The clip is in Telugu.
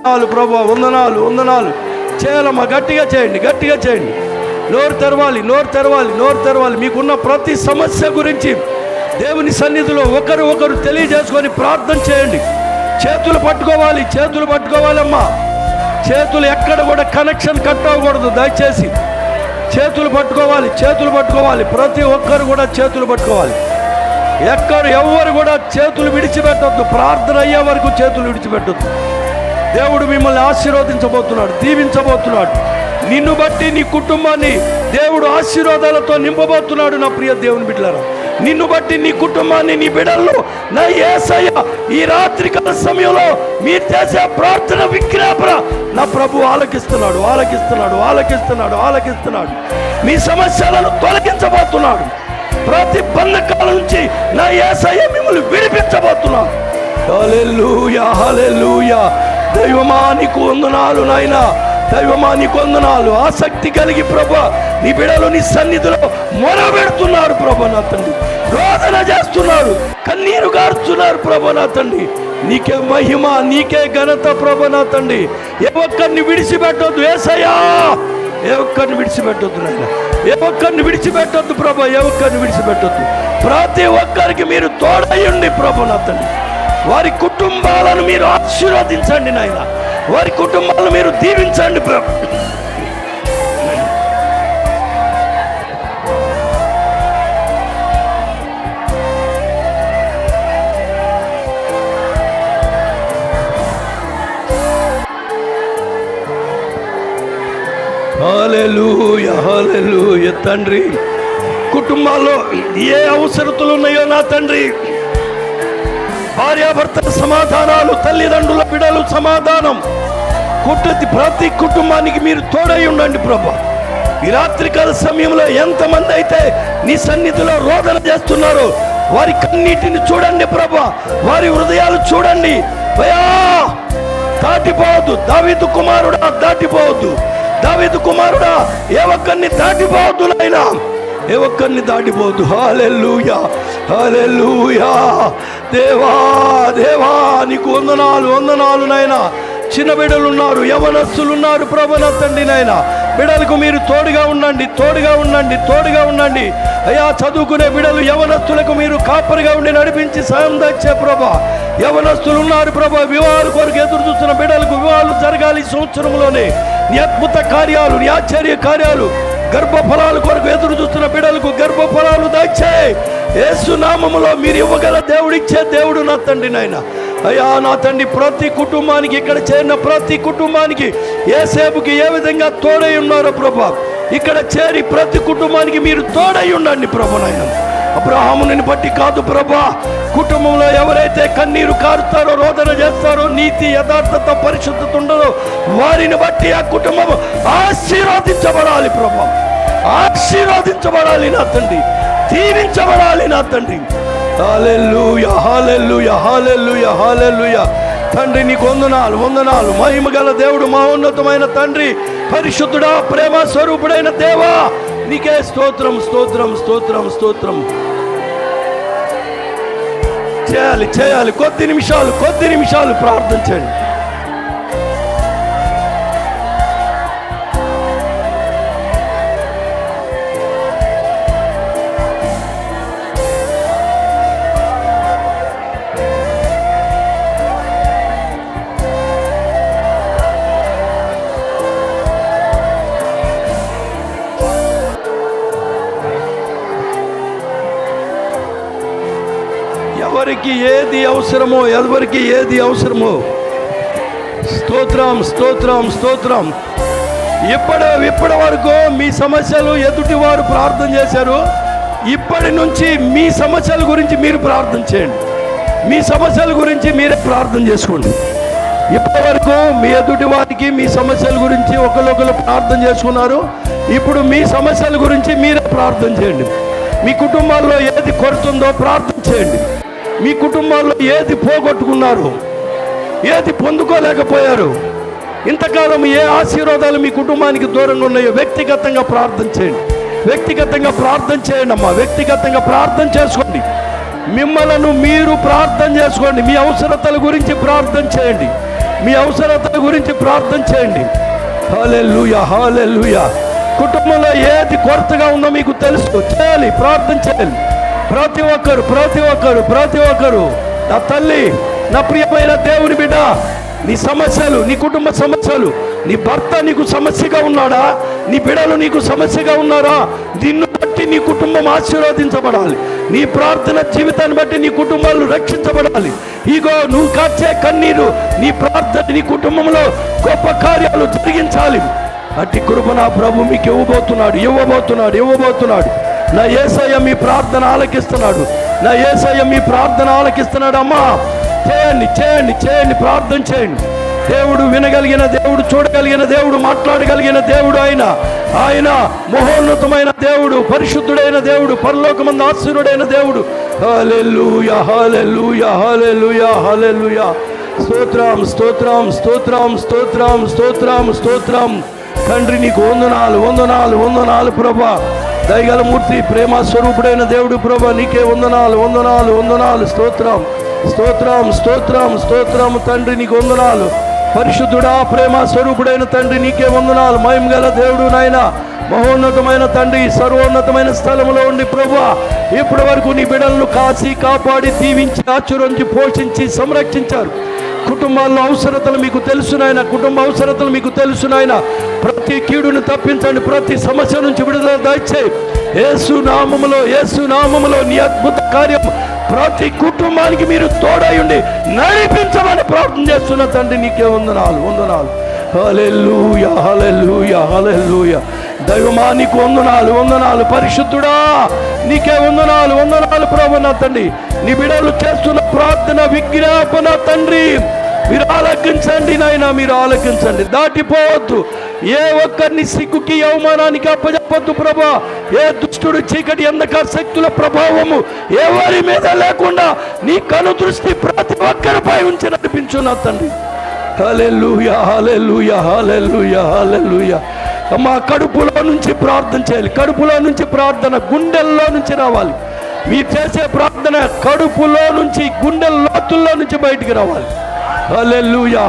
వందనాలు ప్రభా, వందనాలు వందనాలు. చేయాలమ్మా, గట్టిగా చేయండి, గట్టిగా చేయండి. నోరు తెరవాలి, నోరు తెరవాలి, నోరు తెరవాలి. మీకున్న ప్రతి సమస్య గురించి దేవుని సన్నిధిలో ఒకరు ఒకరు తెలియజేసుకొని ప్రార్థన చేయండి. చేతులు పట్టుకోవాలి, చేతులు పట్టుకోవాలమ్మా. చేతులు ఎక్కడ కూడా కనెక్షన్ కట్ అవ్వకూడదు. దయచేసి చేతులు పట్టుకోవాలి, చేతులు పట్టుకోవాలి. ప్రతి ఒక్కరు కూడా చేతులు పట్టుకోవాలి. ఎవరు కూడా చేతులు విడిచిపెట్టొద్దు. ప్రార్థన అయ్యే వరకు చేతులు విడిచిపెట్టొద్దు. దేవుడు మిమ్మల్ని ఆశీర్వదించబోతున్నాడు, దీవించబోతున్నాడు. నిన్ను బట్టి నీ కుటుంబాన్ని దేవుడు ఆశీర్వాదాలతో నింపబోతున్నాడు. నా ప్రియ దేవుని బిడ్డలారా, నిన్ను బట్టి నీ కుటుంబాన్ని, నీ బిడ్డలను నా యేసయ్య ఈ రాత్రికాల సమయంలో మీరు చేసే ప్రార్థన విజ్ఞాపన నా ప్రభు ఆలకిస్తున్నాడు, ఆలకిస్తున్నాడు, ఆలకిస్తున్నాడు, ఆలకిస్తున్నాడు. మీ సమస్యలను తొలగించబోతున్నాడు. ప్రతి బంధకాల నుంచి నా యేసయ్య మిమ్మల్ని విడిపించబోతున్నాడు. హల్లెలూయా, హల్లెలూయా. దైవమా నీకు వందనాలు నాయనా, దైవమా నీకు వందనాలు. ఆసక్తి కలిగి ప్రభా నీ బిడ్డలు నీ సన్నిధిలో మొరబెడుతున్నారు ప్రభా నా తండ్రి. రోదన చేస్తున్నారు, కన్నీరు గారుతున్నారు ప్రభా నా తండ్రి. నీకే మహిమ, నీకే ఘనత ప్రభా నా తండ్రి. ఏ ఒక్కరిని విడిచిపెట్టొద్దు యేసయ్యా, ఏ ఒక్కరిని విడిచిపెట్టొద్దు నాయన, ఏ ఒక్కరిని విడిచిపెట్టొద్దు ప్రభా, ఏ ఒక్కరిని విడిచిపెట్టొద్దు. ప్రతి ఒక్కరికి మీరు తోడయ్యండి ప్రభా నా తండ్రి. వారి కుటుంబాలను మీరు ఆశీర్వదించండి నాయన, వారి కుటుంబాలను మీరు దీవించండి ప్రభు. హల్లెలూయా, హల్లెలూయా. తండ్రి, కుటుంబాల్లో ఏ అవసరతలు ఉన్నాయో నా తండ్రి, భార్యాభర్తల సమాధానాలు, తల్లిదండ్రుల బిడ్డలు సమాధానం, ప్రతి కుటుంబానికి మీరు తోడై ఉండండి ప్రభా. ఈ రాత్రికాల సమయంలో ఎంతమంది అయితే నీ సన్నిధిలో రోదన చేస్తున్నారో వారి కన్నీటిని చూడండి ప్రభా, వారి హృదయాలు చూడండి. భయా దాటిపోవద్దు, దావీదు కుమారుడా దాటిపోవద్దు, దావీదు కుమారుడా ఏ ఒక్కరిని దాటిపోవద్దు నాయనా, ఏ ఒక్కరిని దాటిపోవద్దు. హల్లెలూయా, హల్లెలూయా. దేవా, దేవా నీకు వందనాలు, వందనాలు నాయనా. చిన్న బిడ్డలు ఉన్నారు, యవనస్తులు ఉన్నారు ప్రభు నా తండ్రి నాయన. బిడ్డలకు మీరు తోడుగా ఉండండి, తోడుగా ఉండండి, తోడుగా ఉండండి అయ్యా. చదువుకునే బిడ్డలు యవనస్తులకు మీరు కాపరిగా ఉండి నడిపించి సాయం తెచ్చే ప్రభా. యవనస్తులు ఉన్నారు ప్రభా, వివాహాల కొరకు ఎదురు చూస్తున్న బిడ్డలకు వివాహాలు జరగాలి ఈ సంవత్సరంలోనే. నీ అద్భుత కార్యాలు, నీ ఆశ్చర్య కార్యాలు, గర్భఫలాల కొరకు ఎదురు చూస్తున్న బిడ్డలకు గర్భఫలాలు దయచేయి యేసు నామములో. మీరు ఇవ్వగల దేవుడు, ఇచ్చే దేవుడు నా తండ్రి నాయన. అయ్యా నా తండ్రి, ప్రతి కుటుంబానికి, ఇక్కడ చేరిన ప్రతి కుటుంబానికి యేసేపుకి ఏ విధంగా తోడై ఉన్నారో ప్రభా, ఇక్కడ చేరి ప్రతి కుటుంబానికి మీరు తోడై ఉండండి ప్రభు నాయన. అబ్రహాముని బట్టి కాదు ప్రభా, కుటుంబంలో ఎవరైతే కన్నీరు కారుతారో, రోదన చేస్తారో, నీతి యథార్థత పరిశుద్ధత ఉండదో వారిని బట్టి ఆ కుటుంబం ఆశీర్వదించబడాలి ప్రభా, ఆశీర్వదించబడాలి నా తండ్రి, దీవించబడాలి నా తండ్రి. హల్లెలూయా, హల్లెలూయా, హల్లెలూయా, హల్లెలూయా. తండ్రి నీకు వందనాలు, వందనాలు. మహిమ గల దేవుడు, మా ఉన్నతమైన తండ్రి, పరిశుద్ధుడా, ప్రేమ స్వరూపుడైన దేవా, నీకే స్తోత్రం, స్తోత్రం, స్తోత్రం, స్తోత్రం. చేయాలి, చేయాలి. కొద్ది నిమిషాలు ప్రార్థన చేయండి. ఎవరికి ఏది అవసరమో, ఎవరికి ఏది అవసరమో, స్తోత్రం, స్తోత్రం, స్తోత్రం. ఇప్పటి వరకు మీ సమస్యలు ఎదుటి వారు ప్రార్థన చేశారు. ఇప్పటి నుంచి మీ సమస్యల గురించి మీరు ప్రార్థన చేయండి. మీ సమస్యల గురించి మీరే ప్రార్థన చేసుకోండి. ఇప్పటి వరకు మీ ఎదుటి వారికి మీ సమస్యల గురించి ఒకరు ప్రార్థన చేసుకున్నారు. ఇప్పుడు మీ సమస్యల గురించి మీరే ప్రార్థన చేయండి. మీ కుటుంబాల్లో ఏది కొడుతుందో ప్రార్థన చేయండి. మీ కుటుంబాల్లో ఏది పోగొట్టుకున్నారు, ఏది పొందుకోలేకపోయారు, ఇంతకాలం ఏ ఆశీర్వాదాలు మీ కుటుంబానికి దూరంగా ఉన్నాయో వ్యక్తిగతంగా ప్రార్థన చేయండి. వ్యక్తిగతంగా ప్రార్థన చేయండి అమ్మా, వ్యక్తిగతంగా ప్రార్థన చేసుకోండి. మిమ్మలను మీరు ప్రార్థన చేసుకోండి. మీ అవసరతల గురించి ప్రార్థన చేయండి. మీ అవసరతల గురించి ప్రార్థన చేయండి. హల్లెలూయా, హల్లెలూయా. కుటుంబంలో ఏది కొరతగా ఉందో మీకు తెలుసు, చేయాలి, ప్రార్థన చేయాలి. ప్రతి ఒక్కరు నా తల్లి, నా ప్రియమైన దేవుని బిడ్డ, నీ సమస్యలు, నీ కుటుంబ సమస్యలు, నీ భర్త నీకు సమస్యగా ఉన్నాడా, నీ బిడ్డలు నీకు సమస్యగా ఉన్నారా, నిన్ను బట్టి నీ కుటుంబం ఆశీర్వదించబడాలి. నీ ప్రార్థన జీవితాన్ని బట్టి నీ కుటుంబాలు రక్షించబడాలి. ఇగో నువ్వు కార్చే కన్నీరు, నీ ప్రార్థన నీ కుటుంబంలో గొప్ప కార్యాలు జరిగించాలి. అట్టి కృప నా ప్రభు మీకు ఇవ్వబోతున్నాడు. నా యేసయ్య మీ ప్రార్థన ఆలకిస్తున్నాడు. అమ్మా, చేయండి, ప్రార్థన చేయండి. దేవుడు వినగలిగిన దేవుడు, చూడగలిగిన దేవుడు, మాట్లాడగలిగిన దేవుడు. ఆయన మహోన్నతమైన దేవుడు, పరిశుద్ధుడైన దేవుడు, పరలోకమందు ఆశీనుడైన దేవుడు. హల్లెలూయా, హల్లెలూయా, హల్లెలూయా, హల్లెలూయా. స్తోత్రం. తండ్రి నీకు వందనాలు ప్రభా. దయగల మూర్తి, ప్రేమ స్వరూపుడైన దేవుడు ప్రభా, నీకే వందనాలు. స్తోత్రం తండ్రి, నీకు వందనాలు. పరిశుద్ధుడా, ప్రేమ స్వరూపుడైన తండ్రి, నీకే వందనాలు. మహిమ గల దేవుడు నాయన, మహోన్నతమైన తండ్రి, సర్వోన్నతమైన స్థలంలో ఉండి ప్రభువా, ఇప్పటి వరకు నీ బిడ్డలను కాచి కాపాడి దీవించి ఆశీర్వదించి పోషించి సంరక్షించారు. కుటుంబాల్లో అవసరతలు మీకు తెలుసు నాయన, ప్రతి కీడును తప్పించండి, ప్రతి సమస్య నుంచి విడుదల దయచేయి. యేసు నామములో నీ అద్భుత కార్యం ప్రతి కుటుంబానికి మీరు తోడయుండి నడిపించమని ప్రార్థన చేస్తున్న తండ్రి, నీకే వందనాలు. హల్లెలూయా, హల్లెలూయా, హల్లెలూయా. దైవమా నీకు వందనాలు. పరిశుద్ధుడా, నీకే వందనాలు ప్రభు. నా తండ్రి, నీ బిడ్డలు చేస్తున్న ప్రార్థన విజ్ఞాపన తండ్రి, మీరు ఆలకించండి నాయన, మీరు ఆలకించండి. దాటిపోవద్దు, ఏ ఒక్కరిని సిగ్గుకి అవమానానికి అప్పచెప్పొద్దు ప్రభా. ఏ దుష్టుడు, చీకటి, అంధకార శక్తుల ప్రభావము ఎవరి మీద లేకుండా నీ కను దృష్టి ప్రతి ఒక్కరిపై ఉంచి నడిపించు నా తండ్రి. హల్లెలూయా, హల్లెలూయా, హల్లెలూయా, హల్లెలూయా. అమ్మా, కడుపులో నుంచి ప్రార్థన చేయాలి. కడుపులో నుంచి ప్రార్థన గుండెల్లో నుంచి రావాలి. మీరు చేసే ప్రార్థన కడుపులో నుంచి, గుండె లోతుల్లో నుంచి బయటికి రావాలి. హల్లెలూయా.